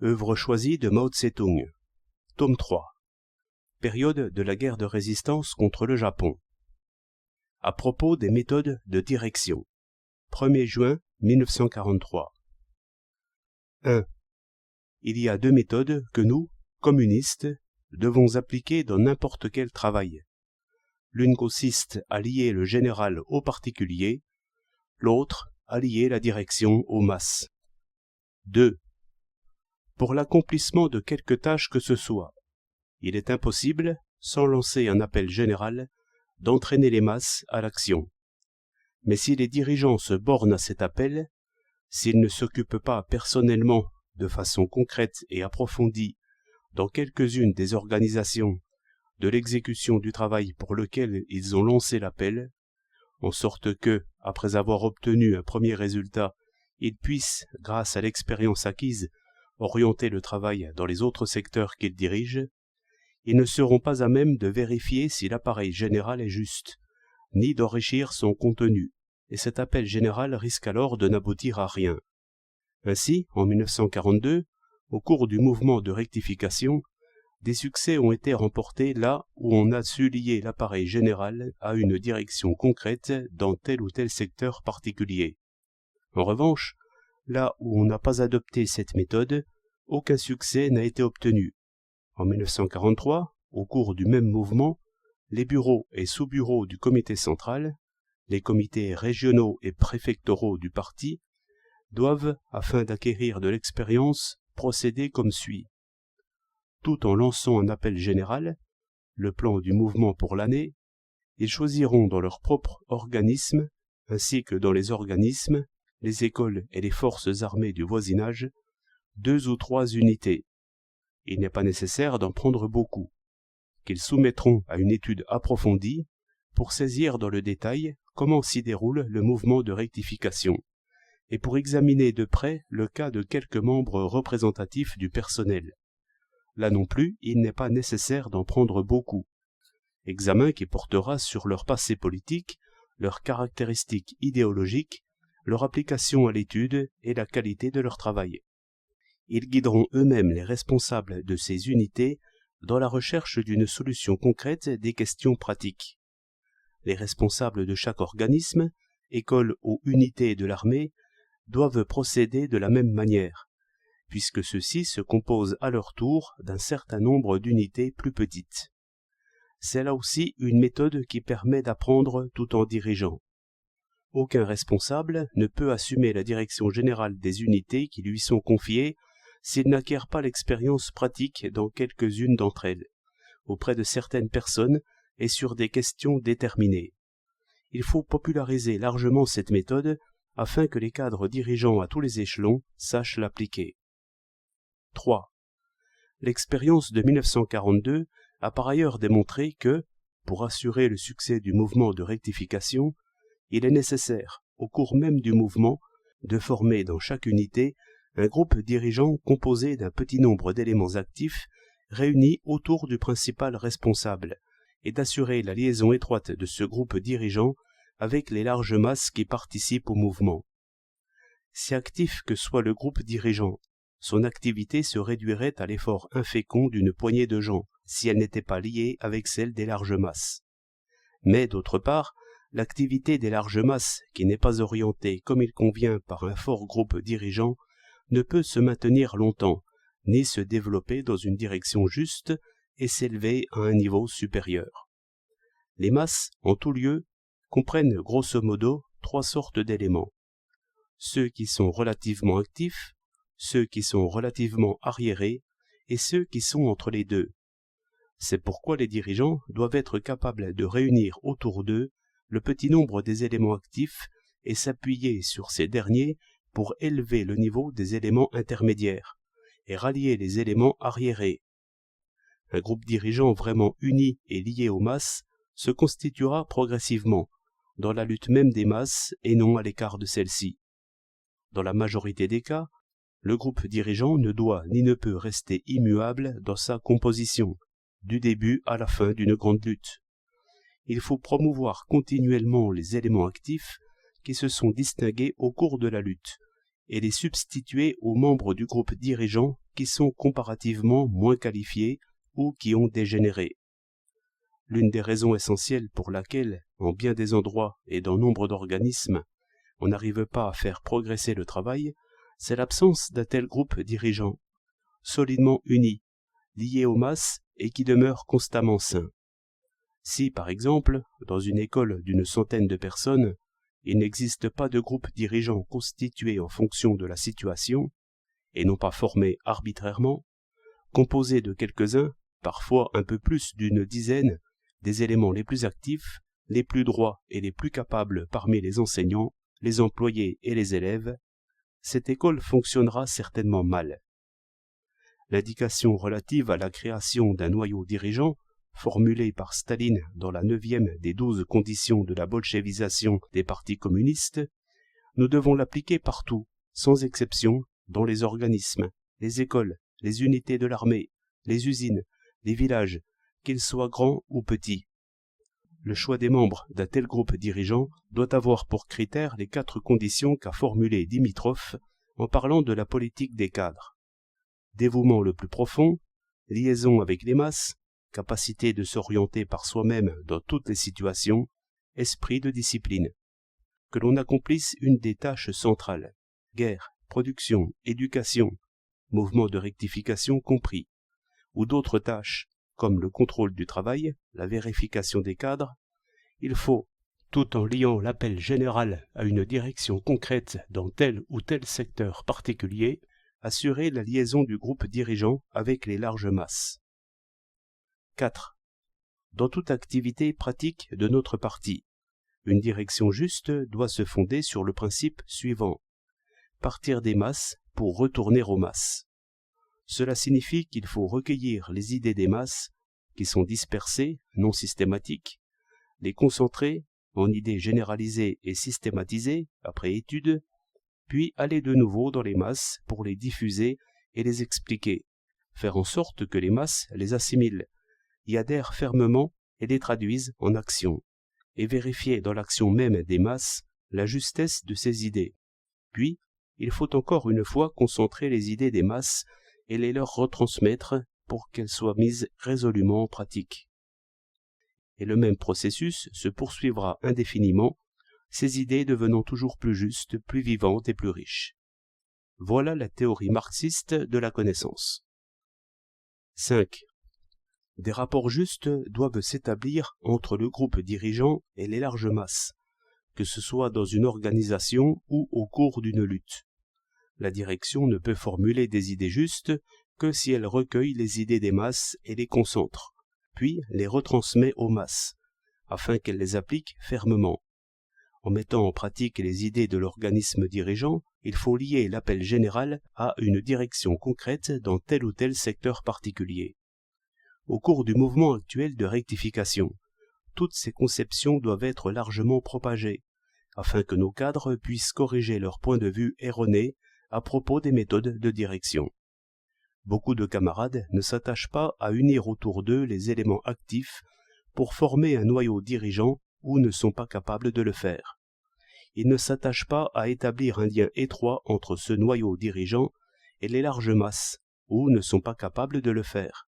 Œuvre choisie de Mao Tse-tung. Tome 3. Période de la guerre de résistance contre le Japon. À propos des méthodes de direction. 1er juin 1943. 1. Il y a deux méthodes que nous, communistes, devons appliquer dans n'importe quel travail. L'une consiste à lier le général au particulier, l'autre à lier la direction aux masses. 2. Pour l'accomplissement de quelque tâche que ce soit, il est impossible, sans lancer un appel général, d'entraîner les masses à l'action. Mais si les dirigeants se bornent à cet appel, s'ils ne s'occupent pas personnellement, de façon concrète et approfondie, dans quelques-unes des organisations, de l'exécution du travail pour lequel ils ont lancé l'appel, en sorte que, après avoir obtenu un premier résultat, ils puissent, grâce à l'expérience acquise, orienter le travail dans les autres secteurs qu'ils dirigent, ils ne seront pas à même de vérifier si l'appareil général est juste, ni d'enrichir son contenu, et cet appel général risque alors de n'aboutir à rien. Ainsi, en 1942, au cours du mouvement de rectification, des succès ont été remportés là où on a su lier l'appareil général à une direction concrète dans tel ou tel secteur particulier. En revanche, là où on n'a pas adopté cette méthode, aucun succès n'a été obtenu. En 1943, au cours du même mouvement, les bureaux et sous-bureaux du comité central, les comités régionaux et préfectoraux du parti, doivent, afin d'acquérir de l'expérience, procéder comme suit. Tout en lançant un appel général, le plan du mouvement pour l'année, ils choisiront dans leur propre organisme, ainsi que dans les organismes, les écoles et les forces armées du voisinage, 2 ou 3 unités. Il n'est pas nécessaire d'en prendre beaucoup, qu'ils soumettront à une étude approfondie pour saisir dans le détail comment s'y déroule le mouvement de rectification, et pour examiner de près le cas de quelques membres représentatifs du personnel. Là non plus, il n'est pas nécessaire d'en prendre beaucoup. Examen qui portera sur leur passé politique, leurs caractéristiques idéologiques, leur application à l'étude et la qualité de leur travail. Ils guideront eux-mêmes les responsables de ces unités dans la recherche d'une solution concrète des questions pratiques. Les responsables de chaque organisme, école ou unité de l'armée, doivent procéder de la même manière, puisque ceux-ci se composent à leur tour d'un certain nombre d'unités plus petites. C'est là aussi une méthode qui permet d'apprendre tout en dirigeant. Aucun responsable ne peut assumer la direction générale des unités qui lui sont confiées s'il n'acquiert pas l'expérience pratique dans quelques-unes d'entre elles, auprès de certaines personnes et sur des questions déterminées. Il faut populariser largement cette méthode afin que les cadres dirigeants à tous les échelons sachent l'appliquer. 3. L'expérience de 1942 a par ailleurs démontré que, pour assurer le succès du mouvement de rectification, il est nécessaire, au cours même du mouvement, de former dans chaque unité un groupe dirigeant composé d'un petit nombre d'éléments actifs réunis autour du principal responsable, et d'assurer la liaison étroite de ce groupe dirigeant avec les larges masses qui participent au mouvement. Si actif que soit le groupe dirigeant, son activité se réduirait à l'effort infécond d'une poignée de gens, si elle n'était pas liée avec celle des larges masses. Mais, d'autre part, l'activité des larges masses, qui n'est pas orientée comme il convient par un fort groupe dirigeant, ne peut se maintenir longtemps, ni se développer dans une direction juste et s'élever à un niveau supérieur. Les masses, en tout lieu, comprennent grosso modo 3 sortes d'éléments. Ceux qui sont relativement actifs, ceux qui sont relativement arriérés et ceux qui sont entre les deux. C'est pourquoi les dirigeants doivent être capables de réunir autour d'eux le petit nombre des éléments actifs et s'appuyer sur ces derniers pour élever le niveau des éléments intermédiaires et rallier les éléments arriérés. Un groupe dirigeant vraiment uni et lié aux masses se constituera progressivement, dans la lutte même des masses et non à l'écart de celles-ci. Dans la majorité des cas, le groupe dirigeant ne doit ni ne peut rester immuable dans sa composition, du début à la fin d'une grande lutte. Il faut promouvoir continuellement les éléments actifs qui se sont distingués au cours de la lutte, et les substituer aux membres du groupe dirigeant qui sont comparativement moins qualifiés ou qui ont dégénéré. L'une des raisons essentielles pour laquelle, en bien des endroits et dans nombre d'organismes, on n'arrive pas à faire progresser le travail, c'est l'absence d'un tel groupe dirigeant, solidement uni, lié aux masses et qui demeure constamment sain. Si, par exemple, dans une école d'une centaine de personnes, il n'existe pas de groupe dirigeant constitué en fonction de la situation, et non pas formé arbitrairement, composé de quelques-uns, parfois un peu plus d'une dizaine, des éléments les plus actifs, les plus droits et les plus capables parmi les enseignants, les employés et les élèves, cette école fonctionnera certainement mal. L'indication relative à la création d'un noyau dirigeant, formulée par Staline dans la 9e des 12 conditions de la bolchevisation des partis communistes, nous devons l'appliquer partout, sans exception, dans les organismes, les écoles, les unités de l'armée, les usines, les villages, qu'ils soient grands ou petits. Le choix des membres d'un tel groupe dirigeant doit avoir pour critère les 4 conditions qu'a formulées Dimitrov en parlant de la politique des cadres. Dévouement le plus profond, liaison avec les masses, capacité de s'orienter par soi-même dans toutes les situations, esprit de discipline. Que l'on accomplisse une des tâches centrales, guerre, production, éducation, mouvement de rectification compris, ou d'autres tâches, comme le contrôle du travail, la vérification des cadres, il faut, tout en liant l'appel général à une direction concrète dans tel ou tel secteur particulier, assurer la liaison du groupe dirigeant avec les larges masses. 4. Dans toute activité pratique de notre parti, une direction juste doit se fonder sur le principe suivant: partir des masses pour retourner aux masses. Cela signifie qu'il faut recueillir les idées des masses, qui sont dispersées, non systématiques, les concentrer en idées généralisées et systématisées après étude, puis aller de nouveau dans les masses pour les diffuser et les expliquer, faire en sorte que les masses les assimilent, y adhèrent fermement et les traduisent en action, et vérifier dans l'action même des masses la justesse de ces idées. Puis, il faut encore une fois concentrer les idées des masses et les leur retransmettre pour qu'elles soient mises résolument en pratique. Et le même processus se poursuivra indéfiniment, ces idées devenant toujours plus justes, plus vivantes et plus riches. Voilà la théorie marxiste de la connaissance. 5. Des rapports justes doivent s'établir entre le groupe dirigeant et les larges masses, que ce soit dans une organisation ou au cours d'une lutte. La direction ne peut formuler des idées justes que si elle recueille les idées des masses et les concentre, puis les retransmet aux masses, afin qu'elles les appliquent fermement. En mettant en pratique les idées de l'organisme dirigeant, il faut lier l'appel général à une direction concrète dans tel ou tel secteur particulier. Au cours du mouvement actuel de rectification, toutes ces conceptions doivent être largement propagées, afin que nos cadres puissent corriger leur point de vue erroné à propos des méthodes de direction. Beaucoup de camarades ne s'attachent pas à unir autour d'eux les éléments actifs pour former un noyau dirigeant ou ne sont pas capables de le faire. Ils ne s'attachent pas à établir un lien étroit entre ce noyau dirigeant et les larges masses, ou ne sont pas capables de le faire.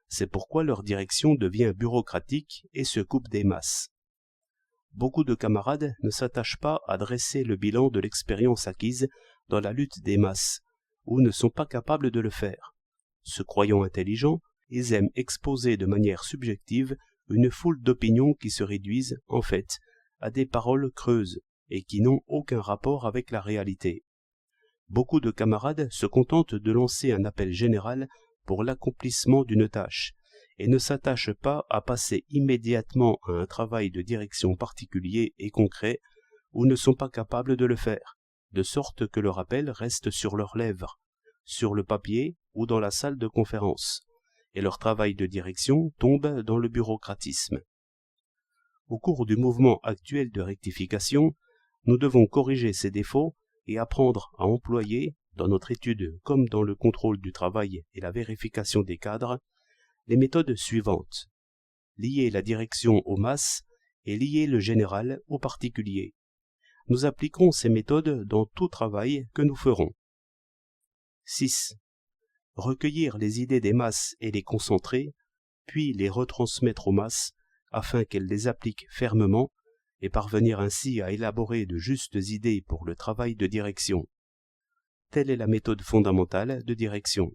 C'est pourquoi leur direction devient bureaucratique et se coupe des masses. Beaucoup de camarades ne s'attachent pas à dresser le bilan de l'expérience acquise dans la lutte des masses, ou ne sont pas capables de le faire. Se croyant intelligents, ils aiment exposer de manière subjective une foule d'opinions qui se réduisent, en fait, à des paroles creuses et qui n'ont aucun rapport avec la réalité. Beaucoup de camarades se contentent de lancer un appel général pour l'accomplissement d'une tâche et ne s'attachent pas à passer immédiatement à un travail de direction particulier et concret ou ne sont pas capables de le faire, de sorte que le rappel reste sur leurs lèvres, sur le papier ou dans la salle de conférence, et leur travail de direction tombe dans le bureaucratisme. Au cours du mouvement actuel de rectification, nous devons corriger ces défauts et apprendre à employer, dans notre étude comme dans le contrôle du travail et la vérification des cadres, les méthodes suivantes. Lier la direction aux masses et lier le général au particulier. Nous appliquerons ces méthodes dans tout travail que nous ferons. 6. Recueillir les idées des masses et les concentrer, puis les retransmettre aux masses afin qu'elles les appliquent fermement et parvenir ainsi à élaborer de justes idées pour le travail de direction. Telle est la méthode fondamentale de direction.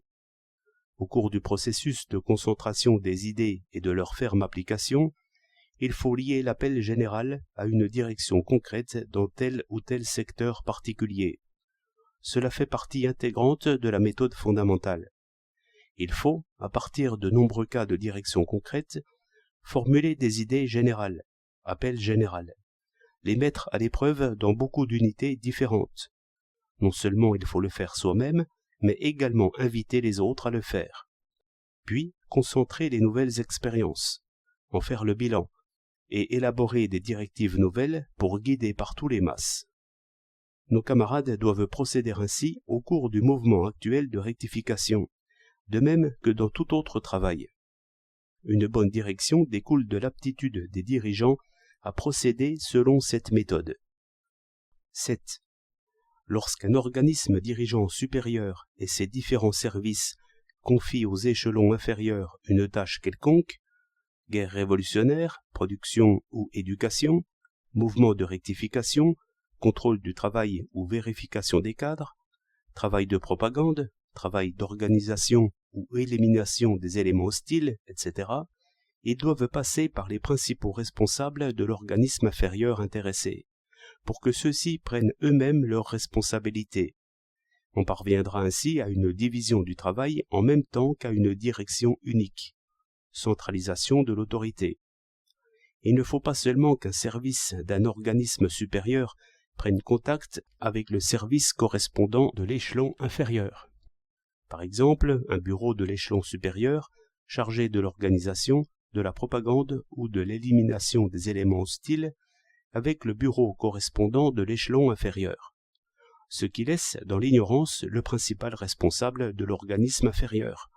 Au cours du processus de concentration des idées et de leur ferme application, il faut lier l'appel général à une direction concrète dans tel ou tel secteur particulier. Cela fait partie intégrante de la méthode fondamentale. Il faut, à partir de nombreux cas de direction concrète, formuler des idées générales, appel général, les mettre à l'épreuve dans beaucoup d'unités différentes. Non seulement il faut le faire soi-même, mais également inviter les autres à le faire. Puis, concentrer les nouvelles expériences, en faire le bilan, et élaborer des directives nouvelles pour guider partout les masses. Nos camarades doivent procéder ainsi au cours du mouvement actuel de rectification, de même que dans tout autre travail. Une bonne direction découle de l'aptitude des dirigeants à procéder selon cette méthode. 7. Lorsqu'un organisme dirigeant supérieur et ses différents services confient aux échelons inférieurs une tâche quelconque, guerre révolutionnaire, production ou éducation, mouvement de rectification, contrôle du travail ou vérification des cadres, travail de propagande, travail d'organisation ou élimination des éléments hostiles, etc., ils doivent passer par les principaux responsables de l'organisme inférieur intéressé, pour que ceux-ci prennent eux-mêmes leurs responsabilités. On parviendra ainsi à une division du travail en même temps qu'à une direction unique. Centralisation de l'autorité. Il ne faut pas seulement qu'un service d'un organisme supérieur prenne contact avec le service correspondant de l'échelon inférieur. Par exemple, un bureau de l'échelon supérieur, chargé de l'organisation, de la propagande ou de l'élimination des éléments hostiles, avec le bureau correspondant de l'échelon inférieur, ce qui laisse dans l'ignorance le principal responsable de l'organisme inférieur,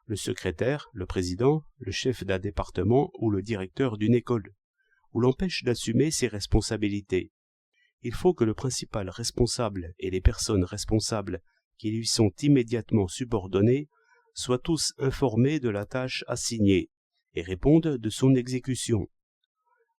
le secrétaire, le président, le chef d'un département ou le directeur d'une école, ou l'empêche d'assumer ses responsabilités. Il faut que le principal responsable et les personnes responsables qui lui sont immédiatement subordonnés soient tous informés de la tâche assignée et répondent de son exécution.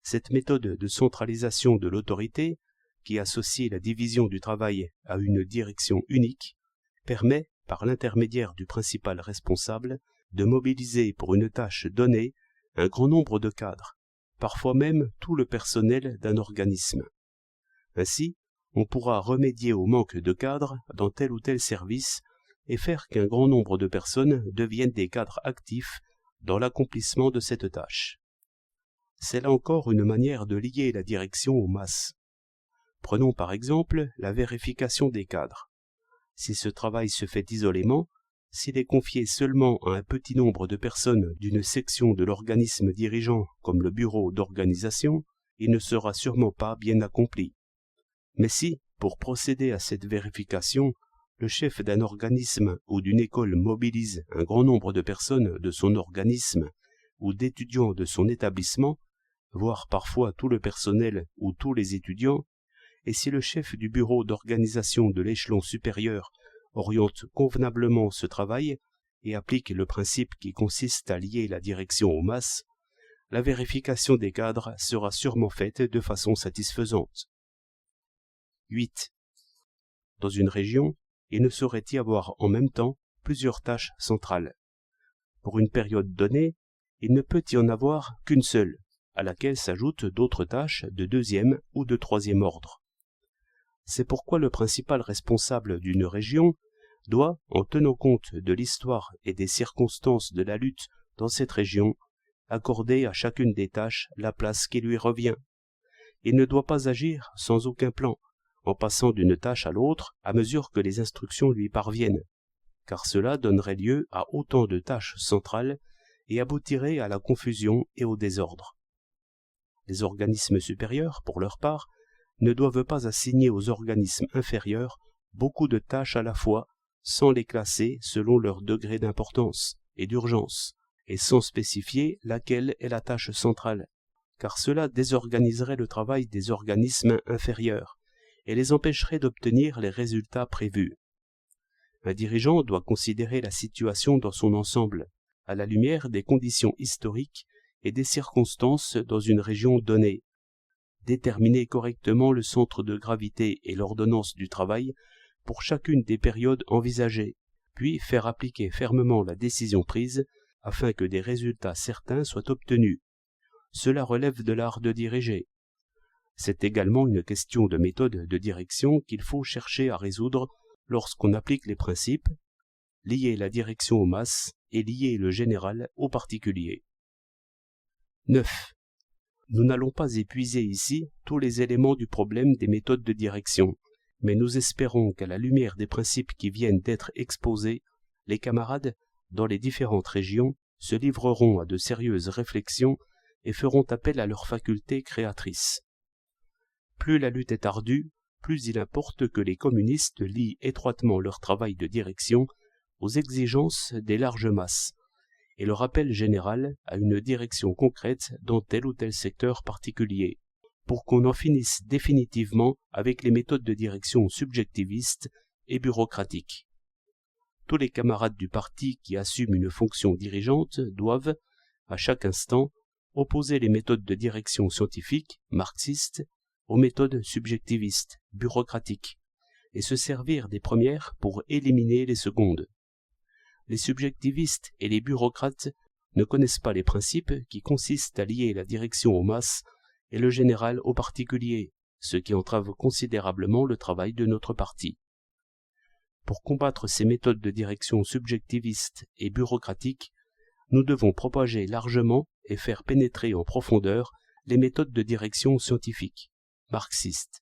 Cette méthode de centralisation de l'autorité, qui associe la division du travail à une direction unique, permet, par l'intermédiaire du principal responsable, de mobiliser pour une tâche donnée un grand nombre de cadres, parfois même tout le personnel d'un organisme. Ainsi, on pourra remédier au manque de cadres dans tel ou tel service et faire qu'un grand nombre de personnes deviennent des cadres actifs dans l'accomplissement de cette tâche. C'est là encore une manière de lier la direction aux masses. Prenons par exemple la vérification des cadres. Si ce travail se fait isolément, s'il est confié seulement à un petit nombre de personnes d'une section de l'organisme dirigeant comme le bureau d'organisation, il ne sera sûrement pas bien accompli. Mais si, pour procéder à cette vérification, le chef d'un organisme ou d'une école mobilise un grand nombre de personnes de son organisme ou d'étudiants de son établissement, voire parfois tout le personnel ou tous les étudiants, et si le chef du bureau d'organisation de l'échelon supérieur oriente convenablement ce travail et applique le principe qui consiste à lier la direction aux masses, la vérification des cadres sera sûrement faite de façon satisfaisante. 8. Dans une région, il ne saurait y avoir en même temps plusieurs tâches centrales. Pour une période donnée, il ne peut y en avoir qu'une seule, à laquelle s'ajoutent d'autres tâches de deuxième ou de troisième ordre. C'est pourquoi le principal responsable d'une région doit, en tenant compte de l'histoire et des circonstances de la lutte dans cette région, accorder à chacune des tâches la place qui lui revient. Il ne doit pas agir sans aucun plan, en passant d'une tâche à l'autre à mesure que les instructions lui parviennent, car cela donnerait lieu à autant de tâches centrales et aboutirait à la confusion et au désordre. Les organismes supérieurs, pour leur part, ne doivent pas assigner aux organismes inférieurs beaucoup de tâches à la fois, sans les classer selon leur degré d'importance et d'urgence, et sans spécifier laquelle est la tâche centrale, car cela désorganiserait le travail des organismes inférieurs, et les empêcherait d'obtenir les résultats prévus. Un dirigeant doit considérer la situation dans son ensemble, à la lumière des conditions historiques et des circonstances dans une région donnée. Déterminer correctement le centre de gravité et l'ordonnance du travail pour chacune des périodes envisagées, puis faire appliquer fermement la décision prise afin que des résultats certains soient obtenus. Cela relève de l'art de diriger. C'est également une question de méthode de direction qu'il faut chercher à résoudre lorsqu'on applique les principes, lier la direction aux masses et lier le général au particulier. 9. Nous n'allons pas épuiser ici tous les éléments du problème des méthodes de direction, mais nous espérons qu'à la lumière des principes qui viennent d'être exposés, les camarades, dans les différentes régions, se livreront à de sérieuses réflexions et feront appel à leurs facultés créatrices. Plus la lutte est ardue, plus il importe que les communistes lient étroitement leur travail de direction aux exigences des larges masses, et le rappel général à une direction concrète dans tel ou tel secteur particulier, pour qu'on en finisse définitivement avec les méthodes de direction subjectivistes et bureaucratiques. Tous les camarades du parti qui assument une fonction dirigeante doivent, à chaque instant, opposer les méthodes de direction scientifiques, marxistes, aux méthodes subjectivistes, bureaucratiques, et se servir des premières pour éliminer les secondes. Les subjectivistes et les bureaucrates ne connaissent pas les principes qui consistent à lier la direction aux masses et le général aux particuliers, ce qui entrave considérablement le travail de notre parti. Pour combattre ces méthodes de direction subjectivistes et bureaucratiques, nous devons propager largement et faire pénétrer en profondeur les méthodes de direction scientifiques, marxistes,